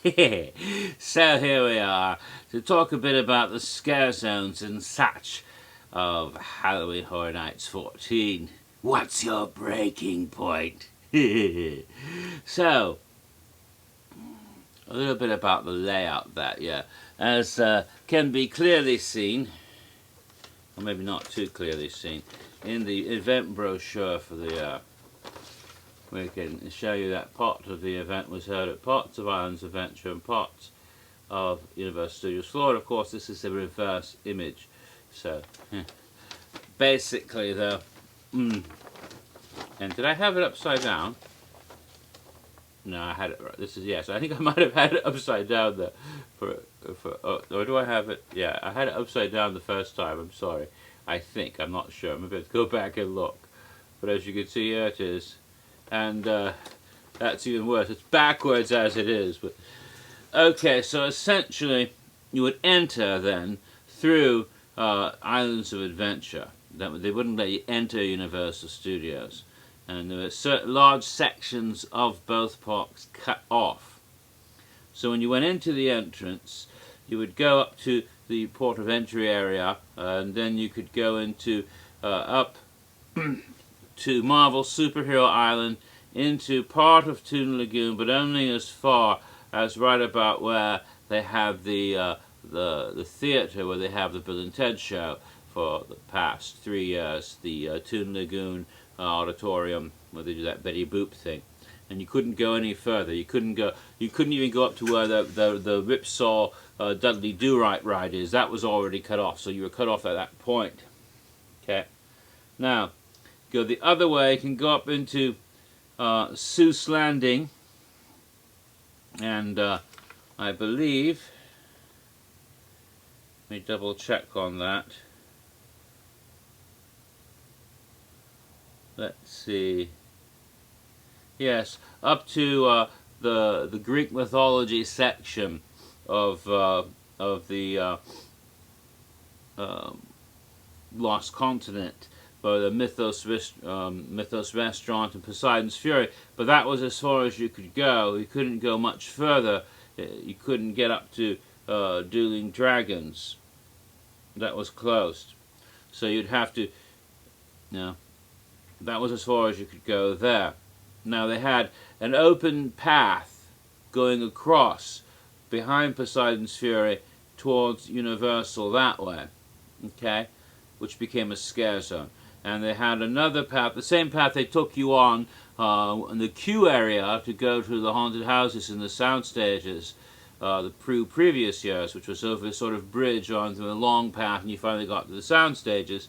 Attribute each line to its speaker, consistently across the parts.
Speaker 1: So here we are to talk a bit about the scare zones and such of Halloween Horror Nights 14. What's your breaking point? So, a little bit about the layout that, yeah. As can be clearly seen, or maybe not too clearly seen, in the event brochure for the we can show you that part of the event was held at parts of Islands Adventure and parts of Universal Studios Florida. Of course, this is a reverse image. So, basically, though, and did I have it upside down? No, I had it right. This is, yes, I think I might have had it upside down there. Or do I have it? Yeah, I had it upside down the first time. I'm sorry. I think. I'm not sure. I'm going to go back and look. But as you can see, here it is. And that's even worse. It's backwards as it is. But okay, so essentially, you would enter then through Islands of Adventure. They wouldn't let you enter Universal Studios. And there were certain large sections of both parks cut off. So when you went into the entrance, you would go up to the port of entry area, and then you could go into up to Marvel Superhero Island, into part of Toon Lagoon, but only as far as right about where they have the theater where they have the Bill and Ted show for the past 3 years, the Toon Lagoon auditorium where they do that Betty Boop thing. And you couldn't go any further. You couldn't even go up to where the Ripsaw Dudley Do-Right ride is. That was already cut off, so you were cut off at that point. Okay. Now, go the other way. You can go up into Seuss Landing, and I believe, let me double check on that. Let's see. Yes, up to the Greek mythology section of the Lost Continent, or the Mythos Restaurant and Poseidon's Fury. But that was as far as you could go. You couldn't go much further. You couldn't get up to Dueling Dragons. That was closed. So you'd have to, that was as far as you could go there. Now they had an open path going across behind Poseidon's Fury towards Universal that way, okay, which became a scare zone. And they had another path, the same path they took you on in the queue area to go to the haunted houses and the sound stages the previous years, which was over a sort of bridge onto a long path, and you finally got to the sound stages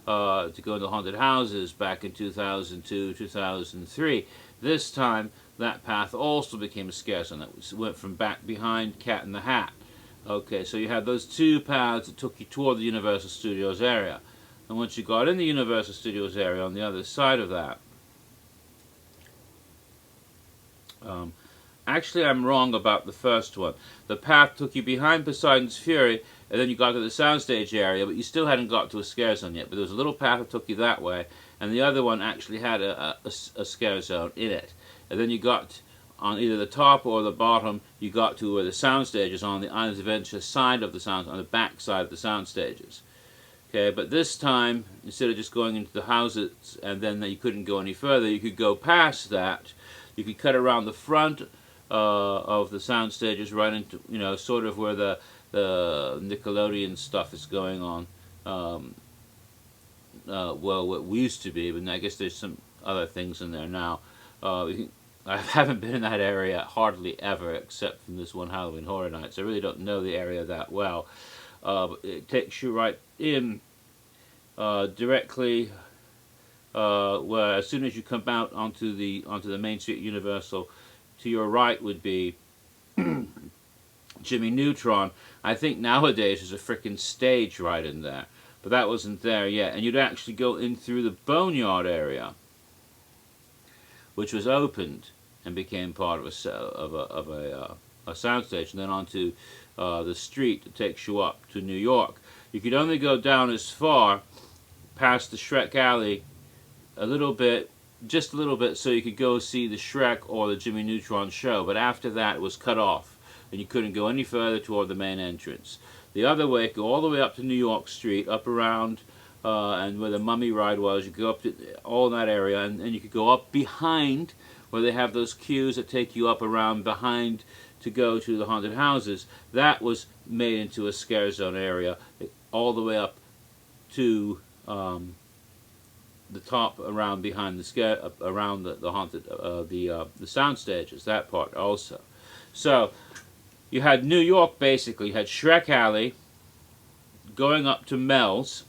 Speaker 1: to go into haunted houses back in 2002, 2003. This time, that path also became a scare zone. That went from back behind Cat in the Hat. Okay, so you had those two paths that took you toward the Universal Studios area. And once you got in the Universal Studios area on the other side of that, actually I'm wrong about the first one. The path took you behind Poseidon's Fury, and then you got to the soundstage area, but you still hadn't got to a scare zone yet. But there was a little path that took you that way, and the other one actually had a scare zone in it. And then you got on either the top or the bottom, you got to where the sound stages on the Islands of Adventure side of the sound, on the back side of the sound stages. Okay, but this time, instead of just going into the houses and then you couldn't go any further, you could go past that. You could cut around the front of the sound stages right into, sort of where the Nickelodeon stuff is going on. Well, what used to be, but I guess there's some other things in there now. I haven't been in that area hardly ever, except from this one Halloween Horror Nights. I really don't know the area that well. But it takes you right in directly where, as soon as you come out onto the Main Street Universal, to your right would be Jimmy Neutron. I think nowadays there's a frickin' stage right in there, but that wasn't there yet. And you'd actually go in through the Boneyard area, which was opened and became part of a soundstage, and then onto the street that takes you up to New York. You could only go down as far past the Shrek Alley a little bit, just a little bit, so you could go see the Shrek or the Jimmy Neutron show. But after that, it was cut off. and you couldn't go any further toward the main entrance. The other way, go all the way up to New York Street, up around, and where the Mummy Ride was. You go up to all that area, and you could go up behind, where they have those queues that take you up around behind to go to the haunted houses. That was made into a scare zone area, all the way up to the top around behind the scare, around the haunted, the sound stages. That part also. So you had New York basically. You had Shrek Alley going up to Mel's,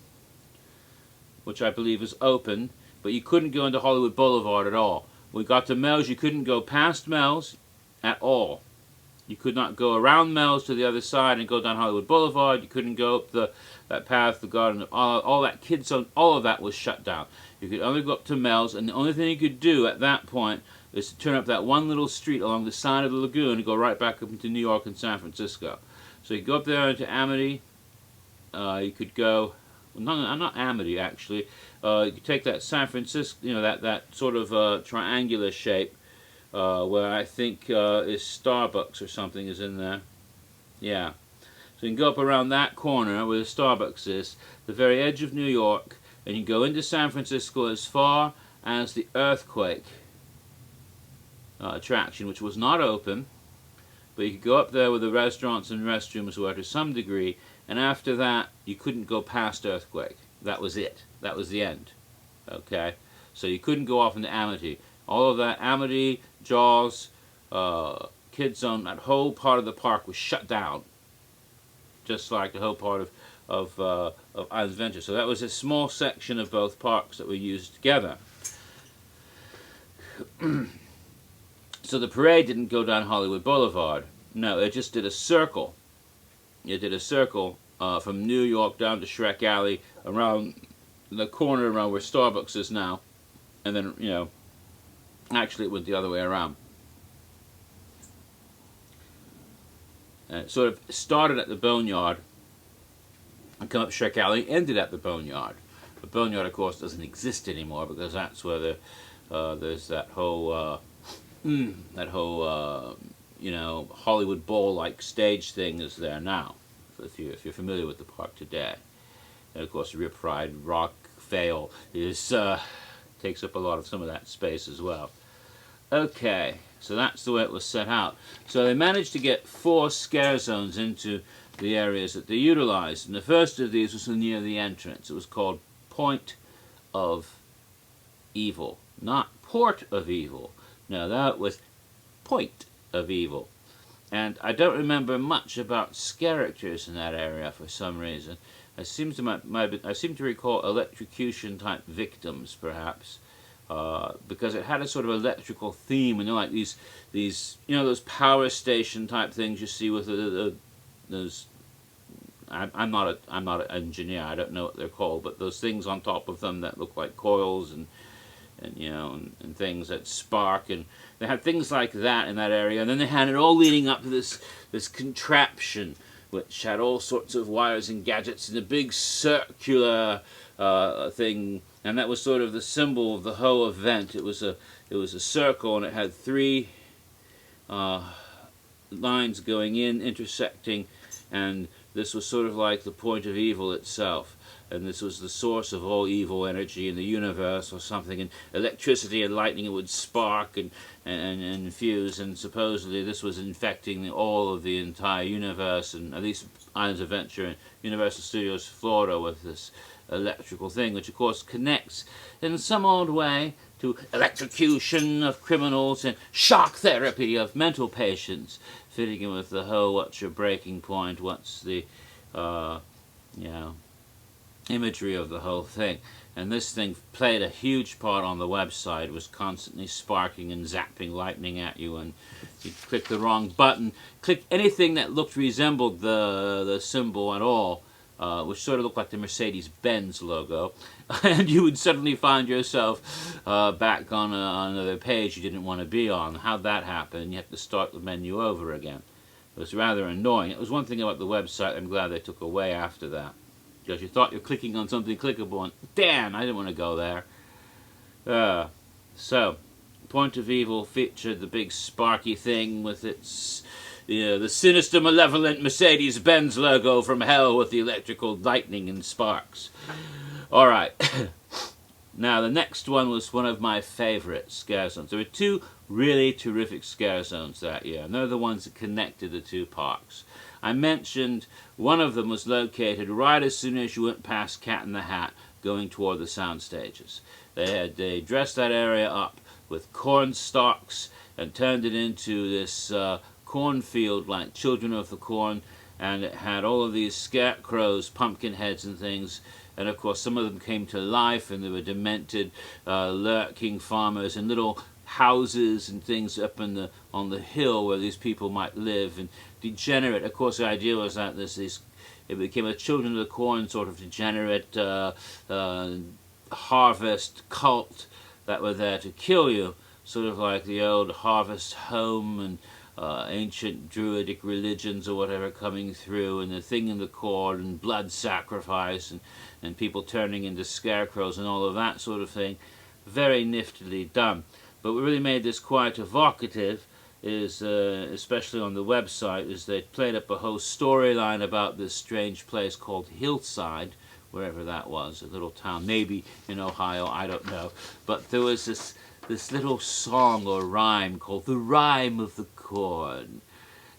Speaker 1: which I believe is open, but you couldn't go into Hollywood Boulevard at all. When we got to Mel's, you couldn't go past Mel's at all. You could not go around Mel's to the other side and go down Hollywood Boulevard. You couldn't go up that path, the garden, all that kids zone, all of that was shut down. You could only go up to Mel's, and the only thing you could do at that point is to turn up that one little street along the side of the lagoon and go right back up into New York and San Francisco. So you go up there into Amity. You could go, not Amity actually. You could take that San Francisco, that sort of triangular shape. Where I think is Starbucks or something is in there. Yeah. So you can go up around that corner where the Starbucks is, the very edge of New York, and you go into San Francisco as far as the Earthquake attraction, which was not open, but you could go up there where the restaurants and restrooms were to some degree, and after that you couldn't go past Earthquake. That was it. That was the end. Okay? So you couldn't go off into Amity. All of that Amity, Jaws, Kids Zone, that whole part of the park was shut down, just like the whole part of Islands Adventure. So that was a small section of both parks that were used together. So the parade didn't go down Hollywood Boulevard. No, it just did a circle. It did a circle from New York down to Shrek Alley, around the corner around where Starbucks is now, and then, actually it went the other way around. It sort of started at the Boneyard and come up Shrek Alley, ended at the Boneyard. The Boneyard, of course, doesn't exist anymore because that's where there's that whole Hollywood Bowl-like stage thing is there now. If you're familiar with the park today, and of course, Rip Ride Rock Fail takes up a lot of some of that space as well. Okay, so that's the way it was set out. So they managed to get 4 scare zones into the areas that they utilized, and the first of these was near the entrance. It was called Point of Evil, not Port of Evil. No, that was Point of Evil. And I don't remember much about characters in that area for some reason. I seem to recall electrocution type victims, perhaps. Because it had a sort of electrical theme, and like these those power station type things you see with those. I'm not an engineer. I don't know what they're called, but those things on top of them that look like coils and things that spark, and they had things like that in that area. And then they had it all leading up to this contraption, which had all sorts of wires and gadgets in a big circular thing. And that was sort of the symbol of the whole event. It was a circle, and it had 3 lines going in, intersecting, and this was sort of like the point of evil itself. And this was the source of all evil energy in the universe or something. And electricity and lightning would spark and fuse, and supposedly this was infecting all of the entire universe, and at least Islands of Adventure and Universal Studios Florida with this electrical thing, which of course connects in some odd way to electrocution of criminals and shock therapy of mental patients, fitting in with the whole what's your breaking point, what's the imagery of the whole thing. And this thing played a huge part on the website. It was constantly sparking and zapping lightning at you, and you click the wrong button, click anything that resembled the symbol at all, which sort of looked like the Mercedes-Benz logo, and you would suddenly find yourself back on another page you didn't want to be on. How'd that happen? You have to start the menu over again. It was rather annoying. It was one thing about the website I'm glad they took away after that, because you thought you're clicking on something clickable, and damn, I didn't want to go there. So, Point of Evil featured the big sparky thing with its the sinister, malevolent Mercedes-Benz logo from hell with the electrical lightning and sparks. All right. Now, the next one was one of my favorite scare zones. There were two really terrific scare zones that year, and they're the ones that connected the two parks. I mentioned one of them was located right as soon as you went past Cat in the Hat, going toward the sound stages. They dressed that area up with corn stalks and turned it into this cornfield like Children of the Corn, and it had all of these scarecrows, pumpkin heads and things, and of course some of them came to life, and they were demented, lurking farmers in little houses and things up on the hill where these people might live, and degenerate. Of course, the idea was that it became a Children of the Corn sort of degenerate harvest cult that were there to kill you, sort of like the old harvest home and ancient druidic religions or whatever coming through, and the thing in the corn and blood sacrifice and people turning into scarecrows and all of that sort of thing. Very niftily done. But what really made this quite evocative is, especially on the website, is they played up a whole storyline about this strange place called Hillside, wherever that was, a little town, maybe in Ohio, I don't know. But there was this little song or rhyme called The Rhyme of the Corn.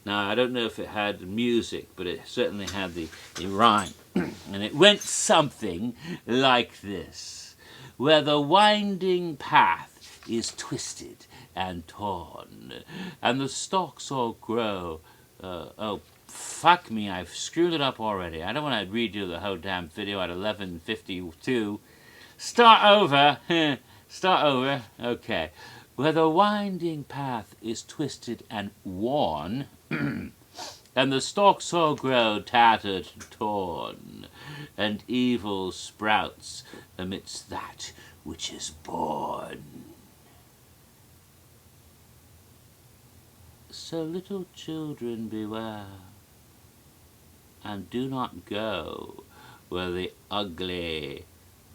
Speaker 1: Now, I don't know if it had music, but it certainly had the rhyme. And it went something like this: where the winding path is twisted and torn, and the stalks all grow. Oh, fuck me, I've screwed it up already. I don't want to redo the whole damn video at 11:52. Start over. Start over. Okay. Where the winding path is twisted and worn, and the stalks all grow tattered and torn, and evil sprouts amidst that which is born. So little children beware, and do not go where the ugly,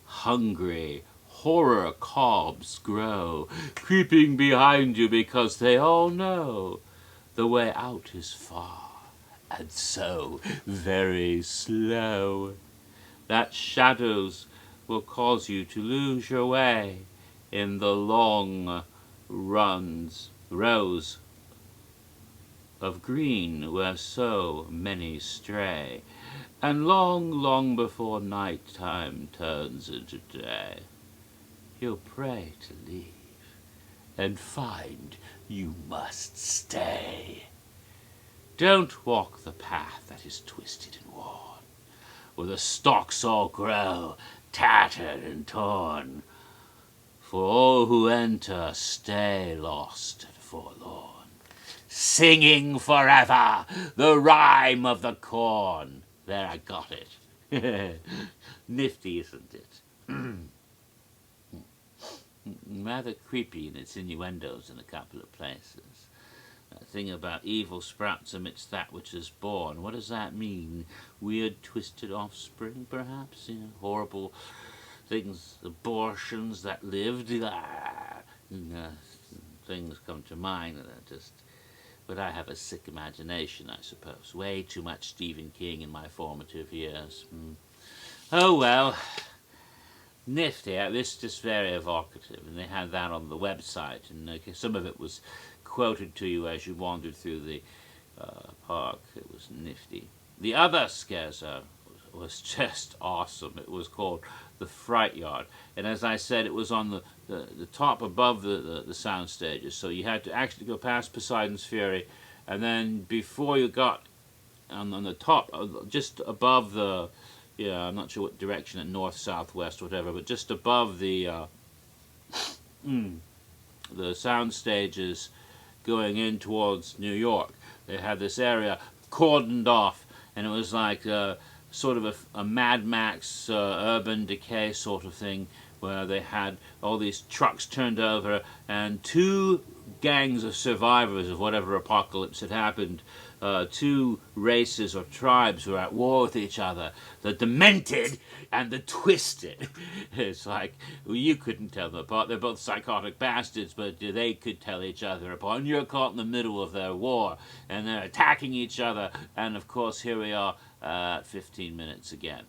Speaker 1: hungry horror cobs grow, creeping behind you because they all know the way out is far and so very slow. That shadows will cause you to lose your way in the long rows of green where so many stray, and long before night time turns into day, you'll pray to leave and find you must stay. Don't walk the path that is twisted and worn, where the stalks all grow tattered and torn, for all who enter stay lost and forlorn, singing forever the rhyme of the corn. There, I got it. Nifty, isn't it? Rather creepy in its innuendos in a couple of places. That thing about evil sprouts amidst that which is born. What does that mean? Weird, twisted offspring, perhaps? Horrible things, abortions that lived. Things come to mind that are just... But I have a sick imagination, I suppose. Way too much Stephen King in my formative years. Oh well. Nifty. This is just very evocative, and they had that on the website, and some of it was quoted to you as you wandered through the park. It was nifty. The other scare zone was just awesome. It was called the Fright Yard, and as I said, it was on the top above the sound stages, so you had to actually go past Poseidon's Fury, and then before you got on the top, just above the... Yeah, I'm not sure what direction, at north, south, west, whatever, but just above the sound stages going in towards New York, they had this area cordoned off, and it was like sort of a Mad Max urban decay sort of thing, where they had all these trucks turned over and two gangs of survivors of whatever apocalypse had happened. Two races or tribes who are at war with each other, the demented and the twisted. It's like, well, you couldn't tell them apart. They're both psychotic bastards, but they could tell each other apart. And you're caught in the middle of their war, and they're attacking each other. And of course, here we are, 15 minutes again.